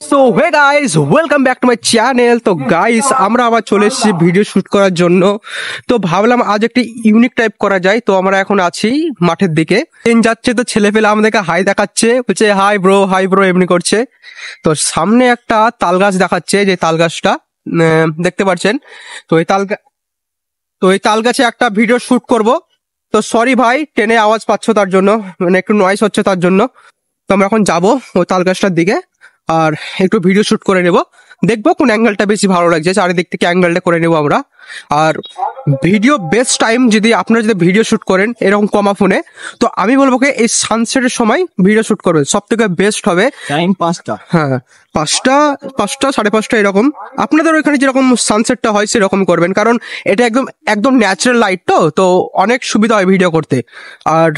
So hey guys, welcome back to my channel. তো guys, আমরা আবার চলে এসেছি ভিডিও শুট করার জন্য। তো ভাবলাম আজ একটি ইউনিক টাইপ করা যায়। তো আমরা এখন আছি মাঠের দিকে, ট্রেন যাচ্ছে, তো ছেলে পেলে আমাদেরকে হাই দেখাচ্ছে, বলছে হাই ব্রো এমনি করছে। তো সামনে একটা তাল গাছ দেখাচ্ছে, যে তাল গাছটা দেখতে পাচ্ছেন। তো এই তাল গাছে একটা ভিডিও শুট করব। তো সরি ভাই, ট্রেনে আওয়াজ পাচ্ছ তার জন্য, মানে একটু নয়েজ হচ্ছে তার জন্য। তো আমরা এখন যাবো ওই তাল গাছটার দিকে, আর একটু ভিডিও শুট করে নেব। দেখবো কোন অ্যাঙ্গেলটা বেশি ভালো লাগছে, চারিদিক থেকে অ্যাঙ্গেলটা করে নেবো আমরা। আর ভিডিও বেস্ট টাইম, যদি আপনারা যদি ভিডিও শুট করেন এরকম কমা ফোনে, তো আমি বলবো কি এই সানসেটের সময় ভিডিও শুট করবেন, সব থেকে বেস্ট হবে। টাইম 5টা। হ্যাঁ, 5টা 5:30 এরকম। আপনাদের ওইখানে যেরকম সানসেটটা হয় সেরকম করবেন, কারণ এটা একদম একদম ন্যাচারাল লাইট, তো অনেক সুবিধা হয় ভিডিও করতে। আর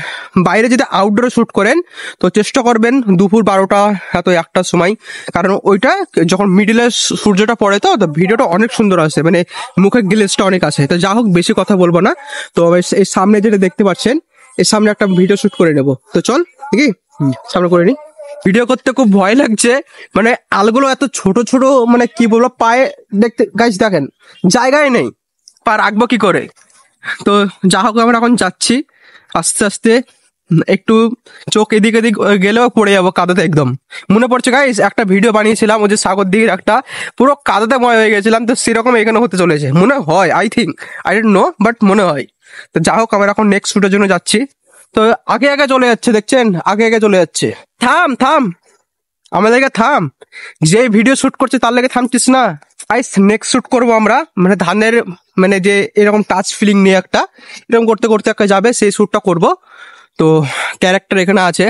বাইরে যদি আউটডোরে শুট করেন তো চেষ্টা করবেন দুপুর 12টা এত 1টার সময়, কারণ ওইটা যখন মিডিলে সূর্যটা পড়ে, তো ভিডিওটা অনেক সুন্দর আসে, মানে মুখের গ্লেজটা অনেক আসে। তো যা হোক, বেশি কথা বলবো না। তো এই সামনে যেটা দেখতে পাচ্ছেন, এর সামনে একটা ভিডিও শুট করে নেবো। তো চল দেখি, সামনে করে নি। ভিডিও করতে খুব ভয় লাগছে, মানে আলগুলো এত ছোট ছোট, মানে কি বলবো, পায়ে দেখতে গাছ দেখেন জায়গায় নেই, পা রাখবো কি করে। তো যা হোক, আমরা এখন যাচ্ছি আস্তে আস্তে। একটু চোখ এদিক এদিক গেলেও পড়ে যাবো কাদাতে একদম। মনে পড়ছে গাইস, একটা ভিডিও বানিয়েছিলাম ওই যে সাগর দিঘির, একটা পুরো কাদাতে ময় হয়ে গেছিলাম। তো সেরকম এখানে হতে চলেছে মনে হয়, I think, I don't know, but মনে হয়। তো যা হোক, আমরা এখন নেক্সট শুটের জন্য যাচ্ছি। তো আগে আগে চলে যাচ্ছে, দেখছেন, আগে আগে চলে যাচ্ছে। থাম থাম, আমাদেরকে থাম, যে ভিডিও শুট করছে তার লেগে থামছিস না। আইস নেক্সট শুট করবো আমরা, মানে ধানের, মানে যে এরকম টাচ ফিলিং নিয়ে একটা এরকম করতে করতে একটা যাবে, সেই শুটটা করব। তো ক্যারেক্টার এখানে আছে,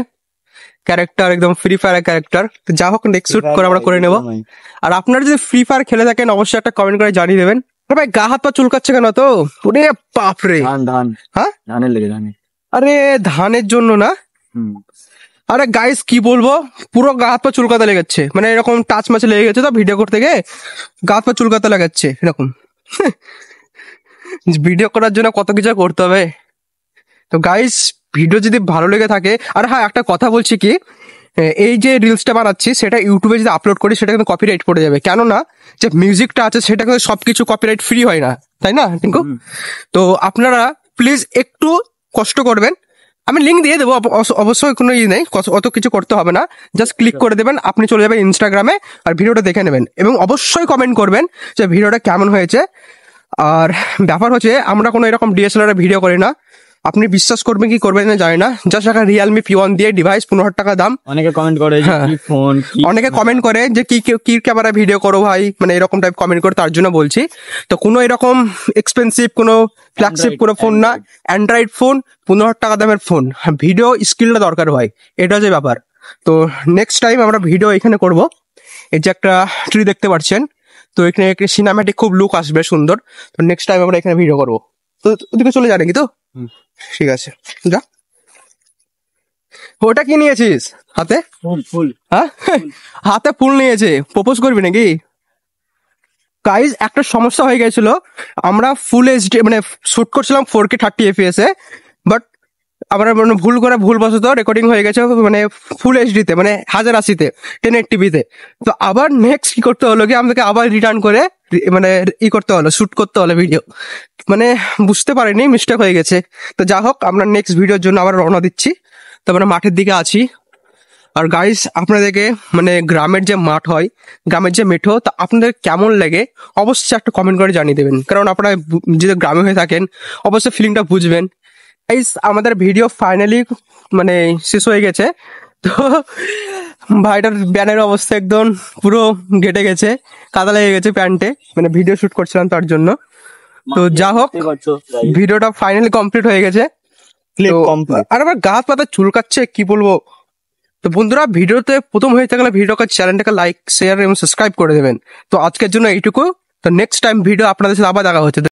ক্যারেক্টার একদম ফ্রি ফায়ার ক্যারেক্টার। তো যা হোক, নেক্সট শুট করে আমরা করে নেব। আর আপনারা যদি ফ্রি ফায়ার খেলে থাকেন অবশ্যই একটা কমেন্ট করে জানিয়ে দেবেন। আরে ভাই, গা হাত পা চুলকাচ্ছে কেন? তো ওরে বাপরে, ধান হ্যাঁ ধানের লেগে ধানে। আরে ধানের জন্য না, আরে গাইস কি বলবো, পুরো গা হাত পা চুলকাতে লেগেছে, মানে এরকম টাচ মাছে লেগে গেছে। তো ভিডিও করতে গিয়ে গা হাত পা চুলকাতে লাগাচ্ছে এরকম। ভিডিও করার জন্য কত কিছু করতে হবে। তো গাইস, ভিডিও যদি ভালো লেগে থাকে, আর হ্যাঁ একটা কথা বলছি কি, এই যে রিলসটা বানাচ্ছি সেটা ইউটিউবে যদি আপলোড করি সেটা কিন্তু কপিরাইট পড়ে যাবে, কেননা যে মিউজিকটা আছে সেটা কিন্তু সবকিছু কপিরাইট ফ্রি হয় না, তাই না টিঙ্কু? তো আপনারা প্লিজ একটু কষ্ট করবেন, আমি লিঙ্ক দিয়ে দেবো, অবশ্যই কোনো নেই, অত কিছু করতে হবে না। জাস্ট ক্লিক করে দেবেন, আপনি চলে যাবেন ইনস্টাগ্রামে, আর ভিডিওটা দেখে নেবেন, এবং অবশ্যই কমেন্ট করবেন যে ভিডিওটা কেমন হয়েছে। আর ব্যাপার হচ্ছে, আমরা কোনো এরকম ডিএসএলআর ভিডিও করি না, আপনি বিশ্বাস করবেন কি করবেন না জানি না। জাস্ট একটা রিয়েলমি P1 দিয়ে ডিভাইস, 15,000 টাকা দাম। অনেকে কমেন্ট করে যে কি ফোন, অনেকে কমেন্ট করে যে কি ক্যামেরা ভিডিও করো ভাই, মানে এরকম টাইপ কমেন্ট করে, তার জন্য বলছি। তো কোনো এরকম এক্সপেন্সিভ কোনো ফ্ল্যাগশিপ কোনো ফোন না, অ্যান্ড্রয়েড ফোন, 15,000 টাকা দামের ফোন, ভিডিও স্কিলটা দরকার হয়, এটা হচ্ছে ব্যাপার। তো নেক্সট টাইম আমরা ভিডিও এখানে করব। এই যে একটা ট্রি দেখতে পাচ্ছেন, তো এখানে একটা সিনেম্যাটিক খুব লুক আসবে সুন্দর। তো নেক্সট টাইম আমরা এখানে ভিডিও করবো। তো ওদিকে চলে যা নাকি? তো ঠিক আছে, যা। ওটা কি নিয়েছিস হাতে? ফুল। হ্যাঁ, হাতে ফুল নিয়েছে, প্রপোজ করবি নাকি? গাইজ, একটা সমস্যা হয়ে গেছিল, আমরা ফুল এইচডি মানে শুট করছিলাম 4K 30 FPS এ, বাট আমরা মানে ভুলবশত রেকর্ডিং হয়ে গেছে মানে ফুল এইচডিতে, মানে 1080-তে 1080p-তে। তো আবার নেক্সট কি করতে হলো, কি আমাদেরকে আবার রিটার্ন করে মানে করতে হলো, শুট করতে হলো ভিডিও, মানে বুঝতে পারিনি, মিস্টেক হয়ে গেছে। তো যা হোক, আমরা নেক্সট ভিডিওর জন্য আবার রওনা দিচ্ছি। তো আমরা মাঠের দিকে আছি। আর গাইস, আপনাদেরকে মানে গ্রামের যে মাঠ হয়, গ্রামের যে মেঠো, তা আপনাদের কেমন লাগে অবশ্যই একটা কমেন্ট করে জানিয়ে দেবেন, কারণ আপনারা যদি গ্রামে হয়ে থাকেন অবশ্যই ফিলিংটা বুঝবেন। গাইস, আমাদের ভিডিও ফাইনালি মানে শেষ হয়ে গেছে। তো ভাইটার ব্যানের অবস্থা একদম পুরো ঘেটে গেছে, কাদা লেগে গেছে প্যান্টে, মানে ভিডিও শুট করছিলাম তার জন্য। তো যা হোক, ভিডিওটা ফাইনালি কমপ্লিট হয়ে গেছে। আর আমার গা হাত পাতা চুলকাচ্ছে, কি বলবো। তো বন্ধুরা, ভিডিওতে প্রথম হয়ে থাকলে ভিডিওকে চ্যানেলটাকে লাইক, শেয়ার এবং সাবস্ক্রাইব করে দেবেন। তো আজকের জন্য এইটুকু। তো নেক্সট টাইম ভিডিও আপনাদের সাথে আবার দেখা হচ্ছে।